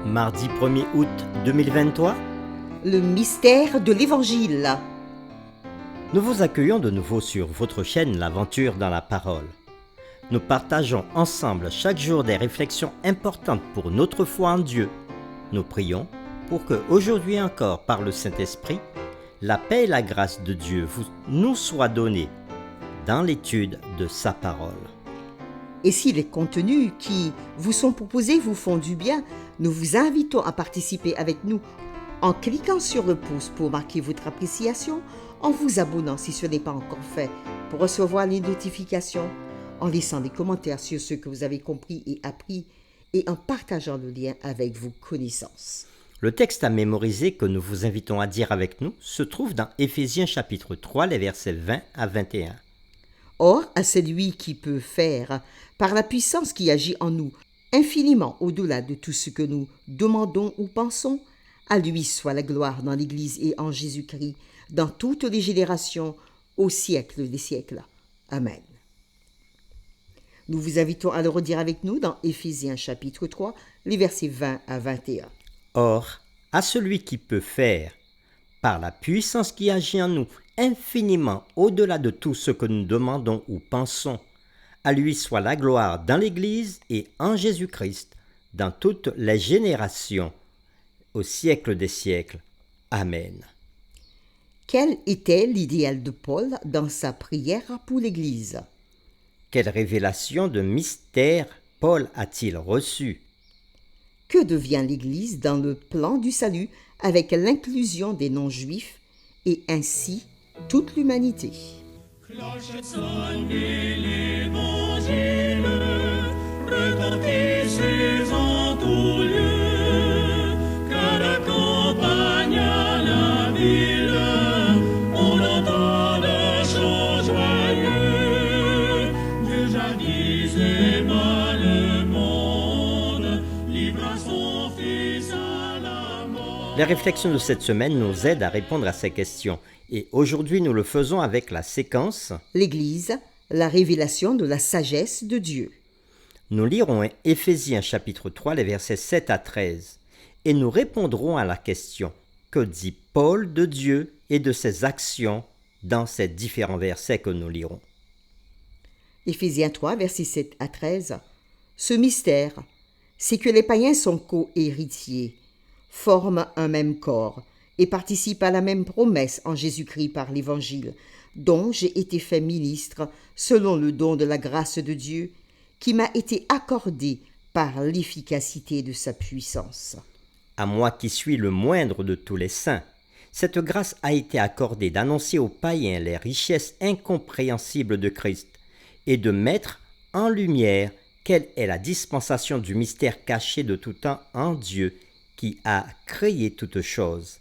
Mardi 1er août 2023, Le mystère de l'Évangile. nous vous accueillons de nouveau sur votre chaîne L'Aventure dans la Parole. Nous partageons ensemble chaque jour des réflexions importantes pour notre foi en Dieu. Nous prions pour que, aujourd'hui encore, par le Saint-Esprit, la paix et la grâce de Dieu nous soient données dans l'étude de sa parole. Et si les contenus qui vous sont proposés vous font du bien, nous vous invitons à participer avec nous en cliquant sur le pouce pour marquer votre appréciation, en vous abonnant si ce n'est pas encore fait pour recevoir les notifications, en laissant des commentaires sur ce que vous avez compris et appris et en partageant le lien avec vos connaissances. Le texte à mémoriser que nous vous invitons à dire avec nous se trouve dans Éphésiens chapitre 3, les versets 20 à 21. Or, à celui qui peut faire, par la puissance qui agit en nous, infiniment au-delà de tout ce que nous demandons ou pensons, à lui soit la gloire dans l'Église et en Jésus-Christ, dans toutes les générations, au siècle des siècles. Amen. Nous vous invitons à le redire avec nous dans Éphésiens chapitre 3, les versets 20 à 21. Or, à celui qui peut faire, par la puissance qui agit en nous, infiniment au-delà de tout ce que nous demandons ou pensons, à lui soit la gloire dans l'Église et en Jésus-Christ, dans toutes les générations, au siècle des siècles. Amen. Quel était l'idéal de Paul dans sa prière pour l'Église? Quelle révélation de mystère Paul a-t-il reçu? Que devient l'Église dans le plan du salut avec l'inclusion des non-juifs et ainsi toute l'humanité? Cloche sonnez l'Évangile, retentissez en tout lieu, qu'à la campagne, à la ville, on entend des chants joyeux. Dieu jadis aima le monde, livra son Fils à la mort. Les réflexions de cette semaine nous aident à répondre à ces questions. Et aujourd'hui, nous le faisons avec la séquence. L'Église, la révélation de la sagesse de Dieu. Nous lirons Éphésiens chapitre 3, les versets 7 à 13. Et nous répondrons à la question: que dit Paul de Dieu et de ses actions dans ces différents versets que nous lirons? Éphésiens 3, versets 7 à 13. Ce mystère, c'est que les païens sont co-héritiers, forment un même corps et participent à la même promesse en Jésus-Christ par l'Évangile, dont j'ai été fait ministre selon le don de la grâce de Dieu qui m'a été accordé par l'efficacité de sa puissance. À moi qui suis le moindre de tous les saints, cette grâce a été accordée d'annoncer aux païens les richesses incompréhensibles de Christ et de mettre en lumière quelle est la dispensation du mystère caché de tout temps en Dieu qui a créé toutes choses,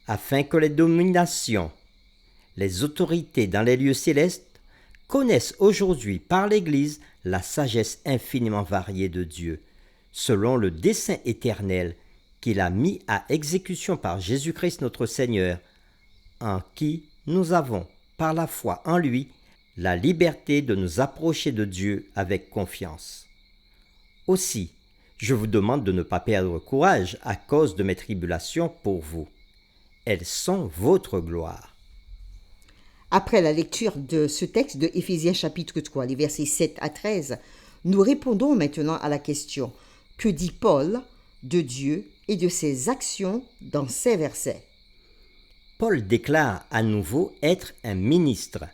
afin que les dominations, les autorités dans les lieux célestes connaissent aujourd'hui par l'Église la sagesse infiniment variée de Dieu, selon le dessein éternel qu'il a mis à exécution par Jésus-Christ notre Seigneur, en qui nous avons, par la foi en lui, la liberté de nous approcher de Dieu avec confiance. Aussi, je vous demande de ne pas perdre courage à cause de mes tribulations pour vous. Elles sont votre gloire. Après la lecture de ce texte de Éphésiens chapitre 3, les versets 7 à 13, nous répondons maintenant à la question: que dit Paul de Dieu et de ses actions dans ces versets? Paul déclare à nouveau être un ministre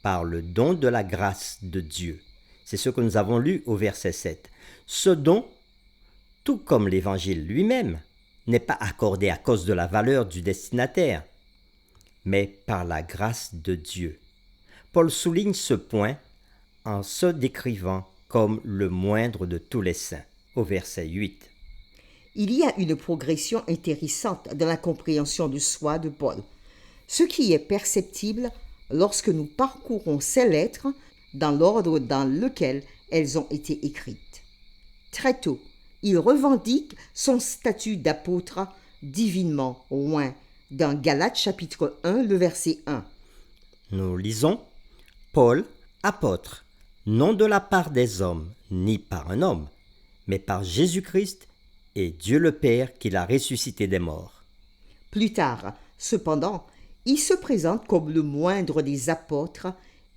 par le don de la grâce de Dieu. C'est ce que nous avons lu au verset 7. Ce don, tout comme l'Évangile lui-même, n'est pas accordé à cause de la valeur du destinataire, mais par la grâce de Dieu. Paul souligne ce point en se décrivant comme le moindre de tous les saints, au verset 8. Il y a une progression intéressante dans la compréhension de soi de Paul, ce qui est perceptible lorsque nous parcourons ces lettres dans l'ordre dans lequel elles ont été écrites. Très tôt, il revendique son statut d'apôtre divinement oint dans Galates chapitre 1, le verset 1. Nous lisons: Paul, apôtre, non de la part des hommes, ni par un homme, mais par Jésus-Christ et Dieu le Père qui l'a ressuscité des morts. Plus tard, cependant, il se présente comme le moindre des apôtres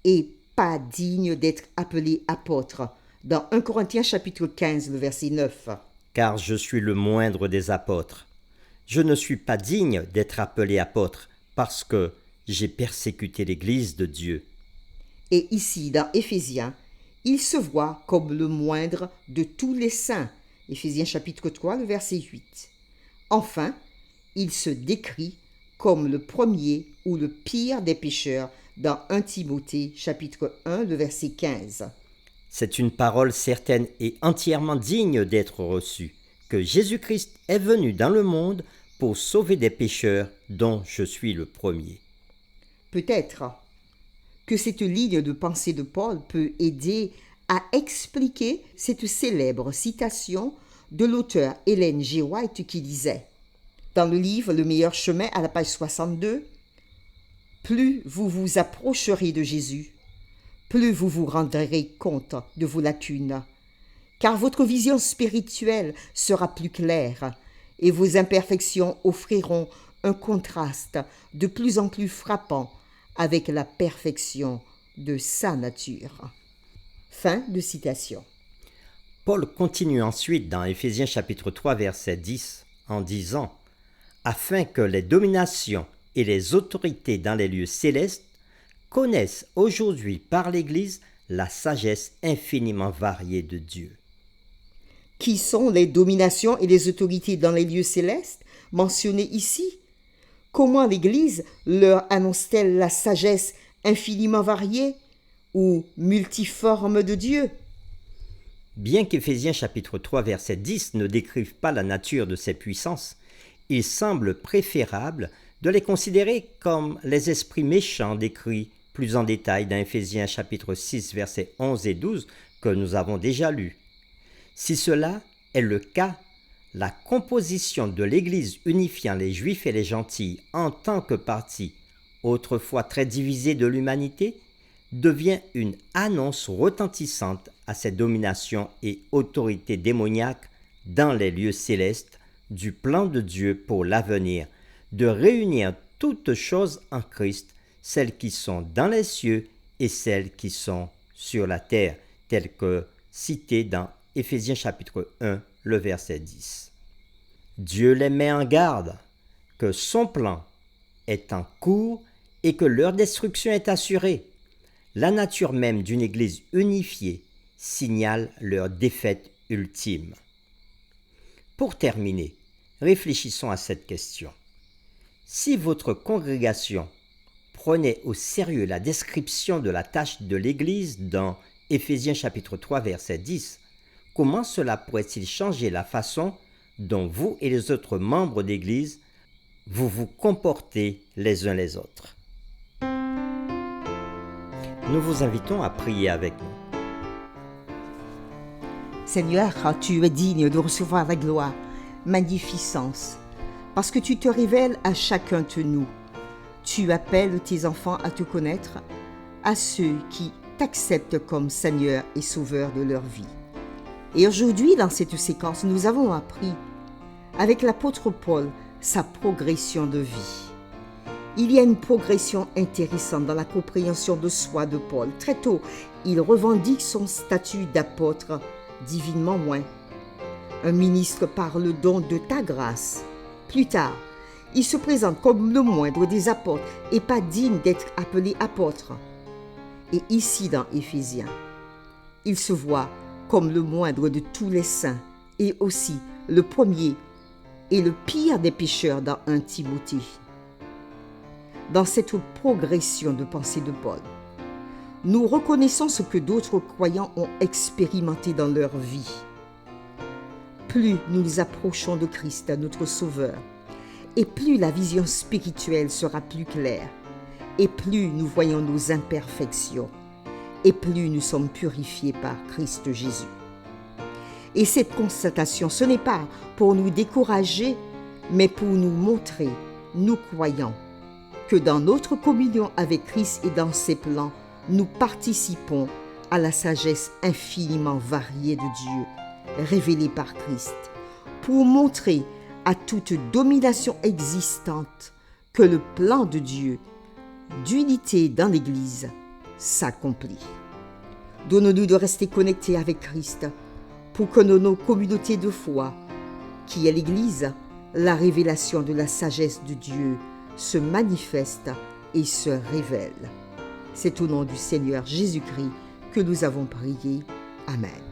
et pas digne d'être appelé apôtre, dans 1 Corinthiens chapitre 15, le verset 9. Car je suis le moindre des apôtres. Je ne suis pas digne d'être appelé apôtre parce que j'ai persécuté l'Église de Dieu. Et ici, dans Éphésiens, il se voit comme le moindre de tous les saints. Éphésiens chapitre 3, le verset 8. Enfin, il se décrit comme le premier ou le pire des pécheurs dans 1 Timothée chapitre 1, le verset 15. C'est une parole certaine et entièrement digne d'être reçue, que Jésus-Christ est venu dans le monde pour sauver des pécheurs dont je suis le premier. Peut-être que cette ligne de pensée de Paul peut aider à expliquer cette célèbre citation de l'auteur Ellen G. White qui disait, dans le livre Le meilleur chemin à la page 62, « Plus vous vous approcherez de Jésus, plus vous vous rendrez compte de vos lacunes, car votre vision spirituelle sera plus claire et vos imperfections offriront un contraste de plus en plus frappant avec la perfection de sa nature. » Fin de citation. Paul continue ensuite dans Éphésiens chapitre 3 verset 10 en disant « Afin que les dominations et les autorités dans les lieux célestes connaissent aujourd'hui par l'Église la sagesse infiniment variée de Dieu. » Qui sont les dominations et les autorités dans les lieux célestes mentionnées ici? Comment l'Église leur annonce-t-elle la sagesse infiniment variée ou multiforme de Dieu? Bien qu'Éphésiens chapitre 3 verset 10 ne décrive pas la nature de ces puissances, il semble préférable de les considérer comme les esprits méchants décrits plus en détail dans Éphésiens chapitre 6 versets 11 et 12 que nous avons déjà lus. Si cela est le cas, la composition de l'Église unifiant les Juifs et les gentils en tant que partie, autrefois très divisée de l'humanité, devient une annonce retentissante à ces dominations et autorités démoniaques dans les lieux célestes du plan de Dieu pour l'avenir, de réunir toutes choses en Christ, celles qui sont dans les cieux et celles qui sont sur la terre, telles que citées dans Éphésiens chapitre 1, le verset 10. Dieu les met en garde que son plan est en cours et que leur destruction est assurée. La nature même d'une Église unifiée signale leur défaite ultime. Pour terminer, réfléchissons à cette question. Si votre congrégation prenait au sérieux la description de la tâche de l'Église dans Éphésiens chapitre 3 verset 10, comment cela pourrait-il changer la façon dont vous et les autres membres d'Église vous vous comportez les uns les autres? Nous vous invitons à prier avec nous. Seigneur, tu es digne de recevoir la gloire, magnificence, parce que tu te révèles à chacun de nous. Tu appelles tes enfants à te connaître, à ceux qui t'acceptent comme Seigneur et Sauveur de leur vie. Et aujourd'hui, dans cette séquence, nous avons appris, avec l'apôtre Paul, sa progression de vie. Il y a une progression intéressante dans la compréhension de soi de Paul. Très tôt, il revendique son statut d'apôtre, divinement moins. Un ministre par le don de ta grâce. Plus tard, il se présente comme le moindre des apôtres et pas digne d'être appelé apôtre. Et ici dans Éphésiens, il se voit comme le moindre de tous les saints et aussi le premier et le pire des pécheurs dans 1 Timothée. Dans cette progression de pensée de Paul, nous reconnaissons ce que d'autres croyants ont expérimenté dans leur vie. Plus nous nous approchons de Christ, notre Sauveur, et plus la vision spirituelle sera plus claire, et plus nous voyons nos imperfections, et plus nous sommes purifiés par Christ Jésus. Et cette constatation, ce n'est pas pour nous décourager, mais pour nous montrer, nous croyants, que dans notre communion avec Christ et dans ses plans, nous participons à la sagesse infiniment variée de Dieu, révélée par Christ, pour montrer à toute domination existante que le plan de Dieu d'unité dans l'Église s'accomplit. Donnons-nous de rester connectés avec Christ pour que nos communautés de foi, qui est l'Église, la révélation de la sagesse de Dieu, se manifeste et se révèle. C'est au nom du Seigneur Jésus-Christ que nous avons prié. Amen.